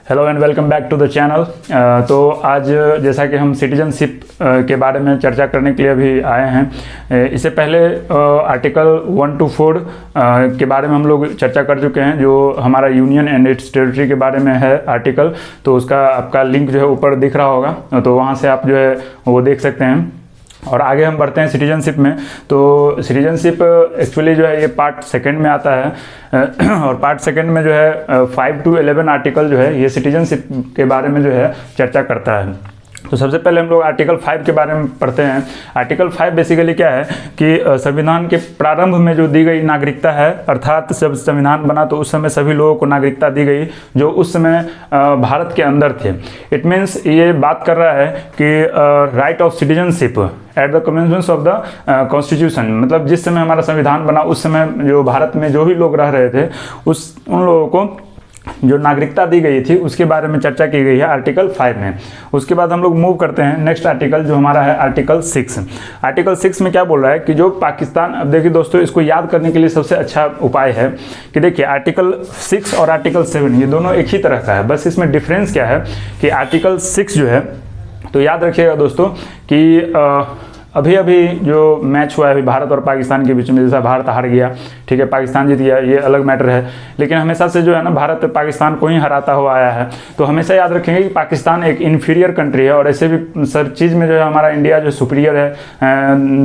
Hello and welcome back to the channel. तो आज जैसा कि हम सिटीजनशिप के बारे में चर्चा करने के लिए अभी आए हैं। इससे पहले आर्टिकल 1 to 4 के बारे में हम लोग चर्चा कर चुके हैं, जो हमारा यूनियन एंड इट्स टेरिटरी के बारे में है आर्टिकल। तो उसका आपका लिंक जो है ऊपर दिख रहा होगा, तो वहाँ से आप जो है वो देख सकते हैं। और आगे हम बढ़ते हैं सिटीजनशिप में। तो सिटीजनशिप एक्चुअली जो है ये पार्ट सेकंड में आता है और पार्ट सेकंड में जो है 5 to 11 आर्टिकल जो है ये सिटीजनशिप के बारे में जो है चर्चा करता है। तो सबसे पहले हम लोग आर्टिकल 5 के बारे में पढ़ते हैं। आर्टिकल 5 बेसिकली क्या है कि संविधान के प्रारंभ में जो दी गई नागरिकता है, अर्थात जब संविधान बना तो उस समय सभी लोगों को नागरिकता दी गई जो उस समय भारत के अंदर थे। इट मीन्स ये बात कर रहा है कि right of citizenship at the commencement of the constitution, मतलब जिस समय हमारा संविधान बना उस समय जो भारत में जो भी लोग रह रहे थे उन लोगों को जो नागरिकता दी गई थी उसके बारे में चर्चा की गई है आर्टिकल 5 में। उसके बाद हम लोग मूव करते हैं नेक्स्ट आर्टिकल जो हमारा है आर्टिकल 6। आर्टिकल 6 में क्या बोल रहा है कि जो पाकिस्तान, अब देखिए दोस्तों, इसको याद करने के लिए सबसे अच्छा उपाय है कि देखिए आर्टिकल 6 और आर्टिकल 7 ये दोनों एक ही तरह का है, बस इसमें डिफरेंस क्या है कि आर्टिकल 6 जो है, तो याद रखिएगा दोस्तों कि अभी अभी जो मैच हुआ है अभी भारत और पाकिस्तान के बीच में, जैसा भारत हार गया, ठीक है, पाकिस्तान जीत गया, ये अलग मैटर है, लेकिन हमेशा से जो है ना भारत पाकिस्तान को ही हराता हुआ आया है। तो हमेशा याद रखेंगे कि पाकिस्तान एक इन्फीरियर कंट्री है और ऐसे भी सर चीज़ में जो है हमारा इंडिया जो सुपीरियर है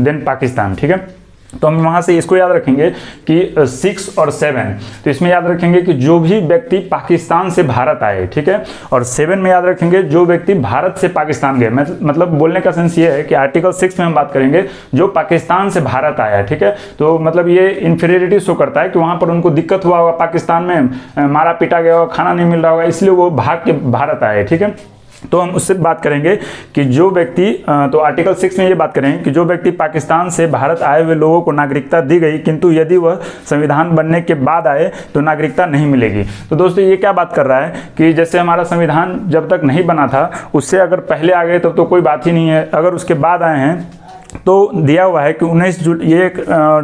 देन पाकिस्तान, ठीक है। तो हम वहाँ से इसको याद रखेंगे कि 6 और 7, तो इसमें याद रखेंगे कि जो भी व्यक्ति पाकिस्तान से भारत आए, ठीक है, और 7 में याद रखेंगे जो व्यक्ति भारत से पाकिस्तान गए। मतलब बोलने का सेंस ये है कि आर्टिकल 6 में हम बात करेंगे जो पाकिस्तान से भारत आया, ठीक है। तो मतलब ये इन्फीरियरिटी शो करता है कि वहाँ पर उनको दिक्कत हुआ होगा, पाकिस्तान में मारा पीटा गया होगा, खाना नहीं मिल रहा होगा, इसलिए वो भाग के भारत आए, ठीक है। तो हम उससे बात करेंगे कि जो व्यक्ति, तो आर्टिकल 6 में ये बात करेंगे कि जो व्यक्ति पाकिस्तान से भारत आए हुए लोगों को नागरिकता दी गई, किंतु यदि वह संविधान बनने के बाद आए तो नागरिकता नहीं मिलेगी। तो दोस्तों ये क्या बात कर रहा है कि जैसे हमारा संविधान जब तक नहीं बना था उससे अगर पहले आ गए तब तो कोई बात ही नहीं है, अगर उसके बाद आए हैं तो दिया हुआ है कि 19 जुलाई, ये एक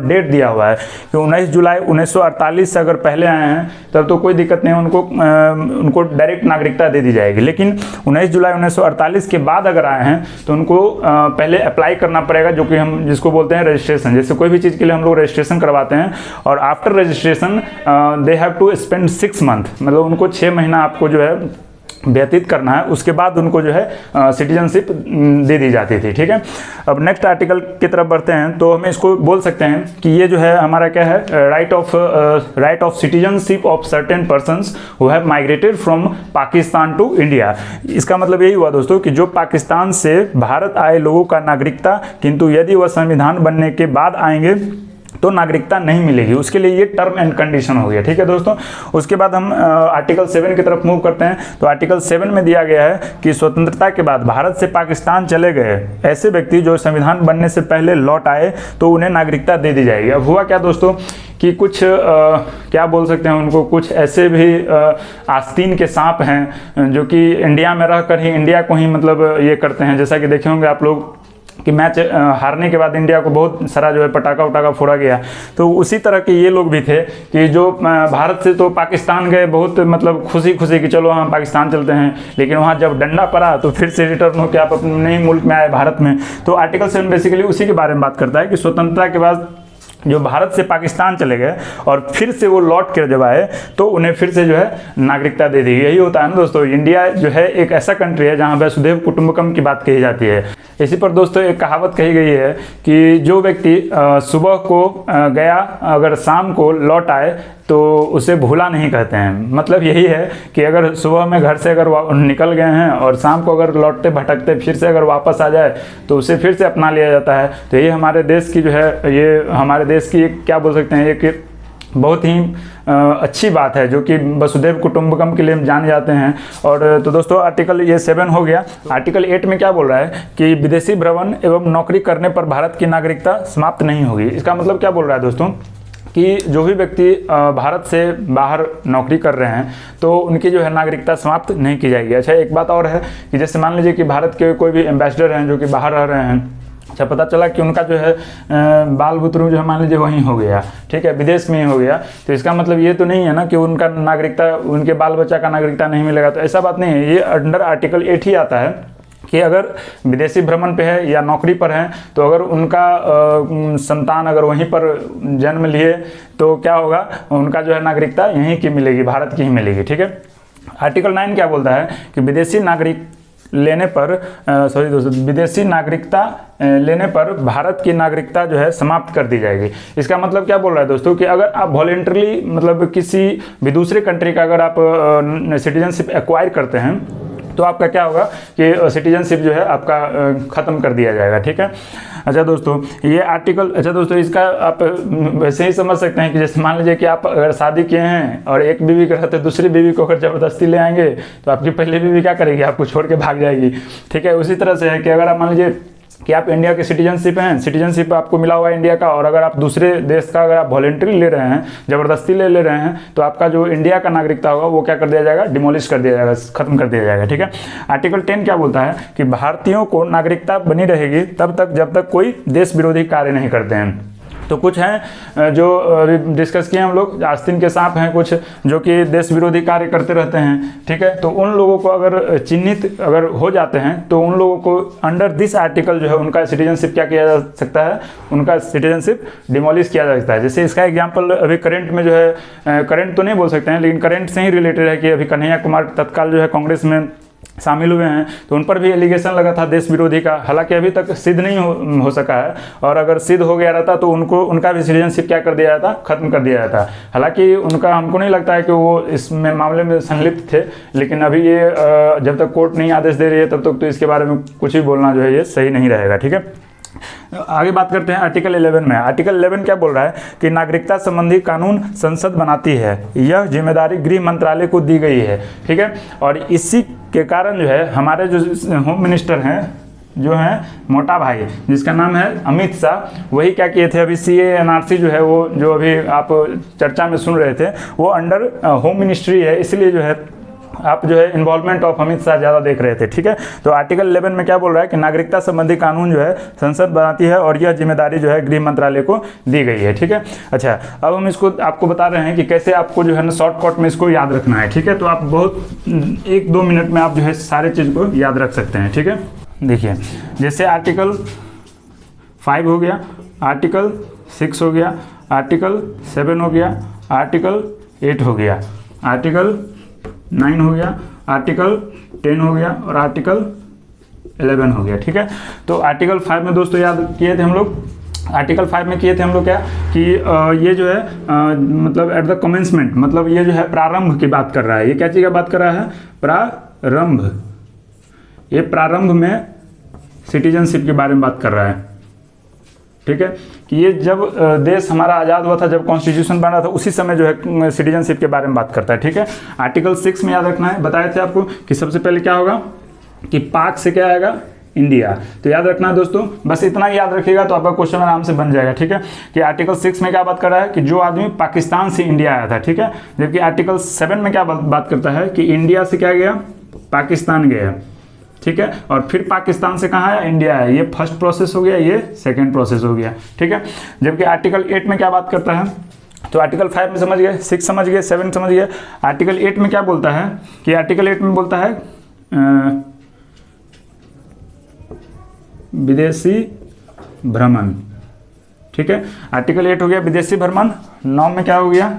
डेट दिया हुआ है कि 19 जुलाई 1948 से अगर पहले आए हैं तब तो कोई दिक्कत नहीं, उनको डायरेक्ट नागरिकता दे दी जाएगी। लेकिन 19 जुलाई 1948 के बाद अगर आए हैं तो उनको पहले अप्लाई करना पड़ेगा, जो कि हम जिसको बोलते हैं रजिस्ट्रेशन। जैसे कोई भी चीज़ के लिए हम लोग रजिस्ट्रेशन करवाते हैं और after registration they have to spend 6 month, मतलब उनको 6 महीना आपको जो है व्यतीत करना है, उसके बाद उनको जो है सिटीजनशिप दे दी जाती थी, ठीक है। अब नेक्स्ट आर्टिकल की तरफ बढ़ते हैं। तो हमें इसको बोल सकते हैं कि ये जो है हमारा क्या है, right of citizenship of certain persons who have migrated from Pakistan to India. इसका मतलब यही हुआ दोस्तों कि जो पाकिस्तान से भारत आए लोगों का नागरिकता, किंतु यदि वह संविधान बनने के बाद आएंगे तो नागरिकता नहीं मिलेगी, उसके लिए ये टर्म एंड कंडीशन हो गया, ठीक है दोस्तों। उसके बाद हम आर्टिकल 7 की तरफ मूव करते हैं। तो आर्टिकल 7 में दिया गया है कि स्वतंत्रता के बाद भारत से पाकिस्तान चले गए ऐसे व्यक्ति जो संविधान बनने से पहले लौट आए तो उन्हें नागरिकता दे दी जाएगी। अब हुआ क्या दोस्तों कि कुछ क्या बोल सकते हैं उनको, कुछ ऐसे भी आस्तीन के सांप हैं जो कि इंडिया में रहकर ही इंडिया को ही मतलब ये करते हैं। जैसा कि देखे होंगे आप लोग कि मैच हारने के बाद इंडिया को बहुत सारा जो है पटाखा उटाखा फोड़ा गया, तो उसी तरह के ये लोग भी थे कि जो भारत से तो पाकिस्तान गए बहुत मतलब खुशी खुशी कि चलो हम पाकिस्तान चलते हैं, लेकिन वहाँ जब डंडा पड़ा तो फिर से रिटर्न होकर आप अपने नए मुल्क में आए भारत में। तो आर्टिकल 7 बेसिकली उसी के बारे में बात करता है कि स्वतंत्रता के बाद जो भारत से पाकिस्तान चले गए और फिर से वो लौट कर जब आए तो उन्हें फिर से जो है नागरिकता दे दी। यही होता है ना दोस्तों, इंडिया जो है एक ऐसा कंट्री है जहाँ वसुधैव कुटुंबकम की बात कही जाती है। इसी पर दोस्तों एक कहावत कही गई है कि जो व्यक्ति सुबह को गया अगर शाम को लौट आए तो उसे भूला नहीं कहते हैं। मतलब यही है कि अगर सुबह में घर से अगर निकल गए हैं और शाम को अगर लौटते भटकते फिर से अगर वापस आ जाए तो उसे फिर से अपना लिया जाता है। तो ये हमारे देश की जो है, ये हमारे देश की एक क्या बोल सकते हैं, एक बहुत ही अच्छी बात है जो कि वसुधैव कुटुंबकम के लिए हम जाने जाते हैं। और तो दोस्तों आर्टिकल ये 7 हो गया। आर्टिकल 8 में क्या बोल रहा है कि विदेशी भ्रमण एवं नौकरी करने पर भारत की नागरिकता समाप्त नहीं होगी। इसका मतलब क्या बोल रहा है दोस्तों कि जो भी व्यक्ति भारत से बाहर नौकरी कर रहे हैं तो उनकी जो है नागरिकता समाप्त नहीं की जाएगी। अच्छा, एक बात और है कि जैसे मान लीजिए कि भारत के कोई भी एम्बेसडर हैं जो कि बाहर रह रहे हैं, अच्छा, पता चला कि उनका जो है बाल बुतरू जो है मान लीजिए वहीं हो गया, ठीक है, विदेश में ही हो गया, तो इसका मतलब ये तो नहीं है ना कि उनका नागरिकता, उनके बाल बच्चा का नागरिकता नहीं मिलेगा। तो ऐसा बात नहीं है, ये अंडर आर्टिकल 8 ही आता है कि अगर विदेशी भ्रमण पे है या नौकरी पर है, तो अगर उनका संतान अगर वहीं पर जन्म लिए तो क्या होगा, उनका जो है नागरिकता यहीं की मिलेगी, भारत की ही मिलेगी, ठीक है। आर्टिकल 9 क्या बोलता है कि विदेशी नागरिक लेने पर सॉरी दोस्तों, विदेशी नागरिकता लेने पर भारत की नागरिकता जो है समाप्त कर दी जाएगी। इसका मतलब क्या बोल रहा है दोस्तों कि अगर आप वॉलेंटरली मतलब किसी भी दूसरे कंट्री का अगर आप सिटीजनशिप एक्वायर करते हैं तो आपका क्या होगा कि सिटीजनशिप जो है आपका ख़त्म कर दिया जाएगा, ठीक है। अच्छा दोस्तों, ये आर्टिकल, अच्छा दोस्तों, इसका आप वैसे ही समझ सकते हैं कि जैसे मान लीजिए कि आप अगर शादी किए हैं और एक बीवी के रहते दूसरी बीवी को अगर ज़बरदस्ती ले आएंगे तो आपकी पहली बीवी क्या करेगी, आपको छोड़ के भाग जाएगी, ठीक है। उसी तरह से है कि अगर आप मान लीजिए कि आप इंडिया के सिटीजनशिप हैं, सिटीजनशिप आपको मिला हुआ है इंडिया का, और अगर आप दूसरे देश का अगर आप वॉलेंटरी ले रहे हैं, ज़बरदस्ती ले रहे हैं, तो आपका जो इंडिया का नागरिकता होगा वो क्या कर दिया जाएगा, डिमोलिश कर दिया जाएगा, खत्म कर दिया जाएगा, ठीक है। आर्टिकल 10 क्या बोलता है कि भारतीयों को नागरिकता बनी रहेगी तब तक जब तक कोई देश विरोधी कार्य नहीं करते हैं। तो कुछ हैं जो डिस्कस किए हम लोग, आस्तीन के सांप हैं कुछ जो कि देश विरोधी कार्य करते रहते हैं, ठीक है। तो उन लोगों को अगर चिन्हित अगर हो जाते हैं तो उन लोगों को अंडर दिस आर्टिकल जो है उनका सिटीजनशिप क्या किया जा सकता है, उनका सिटीजनशिप डिमोलिश किया जा सकता है। जैसे इसका एग्जांपल अभी करंट में जो है, करंट तो नहीं बोल सकते हैं लेकिन करंट से ही रिलेटेड है कि अभी कन्हैया कुमार तत्काल जो है कांग्रेस में शामिल हुए हैं, तो उन पर भी एलिगेशन लगा था देश विरोधी का, हालांकि अभी तक सिद्ध नहीं हो सका है, और अगर सिद्ध हो गया रहता तो उनका भी सिटीजनशिप क्या कर दिया जाता, खत्म कर दिया जाता। हालांकि उनका हमको नहीं लगता है कि वो इसमें मामले में संलिप्त थे, लेकिन अभी ये जब तक कोर्ट नहीं आदेश दे रही है तब तक तो इसके बारे में कुछ भी बोलना जो है ये सही नहीं रहेगा, ठीक है। आगे बात करते हैं आर्टिकल 11 में। आर्टिकल 11 क्या बोल रहा है कि नागरिकता संबंधी कानून संसद बनाती है, यह जिम्मेदारी गृह मंत्रालय को दी गई है, ठीक है। और इसी के कारण जो है हमारे जो होम मिनिस्टर हैं जो हैं मोटा भाई, जिसका नाम है अमित शाह, वही क्या किए थे, अभी CAA NRC जो है वो जो अभी आप चर्चा में सुन रहे थे वो अंडर होम मिनिस्ट्री है, इसलिए जो है आप जो है इन्वॉल्वमेंट ऑफ अमित शाह ज़्यादा देख रहे थे, ठीक है। तो आर्टिकल 11 में क्या बोल रहा है कि नागरिकता संबंधी कानून जो है संसद बनाती है और यह जिम्मेदारी जो है गृह मंत्रालय को दी गई है, ठीक है। अच्छा, अब हम इसको आपको बता रहे हैं कि कैसे आपको जो है ना शॉर्टकट में इसको याद रखना है, ठीक है। तो आप बहुत 1-2 मिनट में आप जो है सारे चीज़ को याद रख सकते हैं, ठीक है। देखिए, जैसे आर्टिकल 5 हो गया, आर्टिकल 6 हो गया, आर्टिकल 7 हो गया, आर्टिकल 8 हो गया, आर्टिकल 9 हो गया, आर्टिकल 10 हो गया और आर्टिकल 11 हो गया, ठीक है। तो आर्टिकल 5 में दोस्तों याद किए थे हम लोग, आर्टिकल 5 में किए थे हम लोग क्या कि ये जो है मतलब एट द कमेंसमेंट, मतलब ये जो है प्रारंभ की बात कर रहा है। ये क्या चीज़ का बात कर रहा है, प्रारंभ, ये प्रारंभ में सिटीजनशिप के बारे में बात कर रहा है, ठीक है। कि ये जब देश हमारा आज़ाद हुआ था, जब कॉन्स्टिट्यूशन बना था, उसी समय जो है सिटीजनशिप के बारे में बात करता है, ठीक है। आर्टिकल 6 में याद रखना है, बताए थे आपको कि सबसे पहले क्या होगा कि पाक से क्या आएगा, इंडिया। तो याद रखना है दोस्तों, बस इतना ही याद रखिएगा तो आपका क्वेश्चन आराम से बन जाएगा, ठीक है। कि आर्टिकल 6 में क्या बात कर रहा है कि जो आदमी पाकिस्तान से इंडिया आया था, ठीक है। जबकि आर्टिकल 7 में क्या बात करता है कि इंडिया से क्या गया, पाकिस्तान गया, ठीक है। और फिर पाकिस्तान से कहाँ है, इंडिया है। ये फर्स्ट प्रोसेस हो गया, ये सेकंड प्रोसेस हो गया, ठीक है। जबकि आर्टिकल 8 में क्या बात करता है, तो आर्टिकल 5 में समझ गए, 6 समझ गए, 7 समझ गए। आर्टिकल 8 में क्या बोलता है कि आर्टिकल 8 में बोलता है विदेशी भ्रमण, ठीक है। आर्टिकल 8 हो गया विदेशी भ्रमण। 9 में क्या हो गया,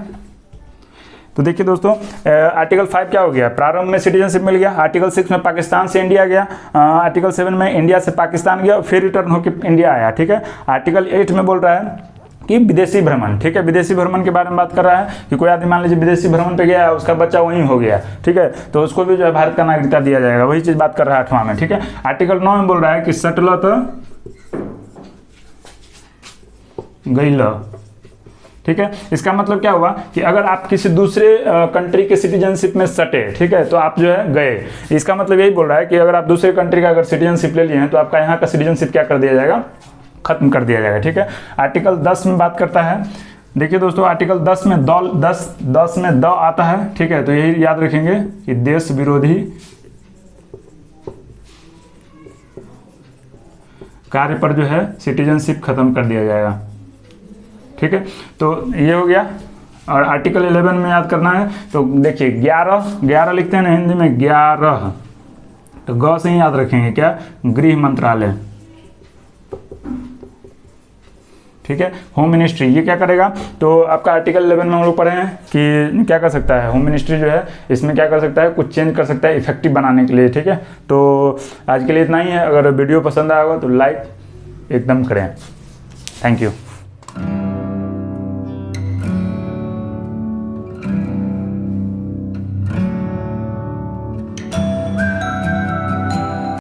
तो देखिए दोस्तों आर्टिकल 5 क्या हो गया, प्रारंभ में सिटीजनशिप मिल गया। आर्टिकल 6 में पाकिस्तान से इंडिया गया। आर्टिकल 7 में इंडिया से पाकिस्तान गया, फिर रिटर्न होकर इंडिया आया, ठीक है। आर्टिकल 8 में बोल रहा है कि विदेशी भ्रमण, ठीक है। विदेशी भ्रमण के बारे में बात कर रहा है कि कोई आदमी मान लीजिए विदेशी भ्रमण पे गया, उसका बच्चा वहीं हो गया, ठीक है, तो उसको भी जो है भारत का नागरिकता दिया जाएगा। वही चीज़ बात कर रहा है 8वां में, ठीक है। आर्टिकल 9 में बोल रहा है कि सटलत गइल, ठीक है। इसका मतलब क्या हुआ कि अगर आप किसी दूसरे कंट्री के सिटीजनशिप में सटे, ठीक है, तो आप जो है गए। इसका मतलब यही बोल रहा है कि अगर आप दूसरे कंट्री का अगर सिटीजनशिप ले लिए हैं तो आपका यहाँ का सिटीजनशिप क्या कर दिया जाएगा, खत्म कर दिया जाएगा, ठीक है। आर्टिकल 10 में बात करता है, देखिए दोस्तों आर्टिकल 10 में दस में द आता है, ठीक है। तो यही याद रखेंगे कि देश विरोधी कार्य पर जो है सिटीजनशिप खत्म कर दिया जाएगा। ठीक है, तो ये हो गया। और आर्टिकल 11 में याद करना है तो देखिए 11 लिखते हैं ना हिंदी में 11, तो ग से ही याद रखेंगे क्या, गृह मंत्रालय। ठीक है, होम मिनिस्ट्री ये क्या करेगा, तो आपका आर्टिकल 11 में हम लोग पढ़े हैं कि क्या कर सकता है होम मिनिस्ट्री जो है, इसमें क्या कर सकता है, कुछ चेंज कर सकता है इफेक्टिव बनाने के लिए। ठीक है, तो आज के लिए इतना ही है। अगर वीडियो पसंद आया होगा तो लाइक एकदम करें। Thank you.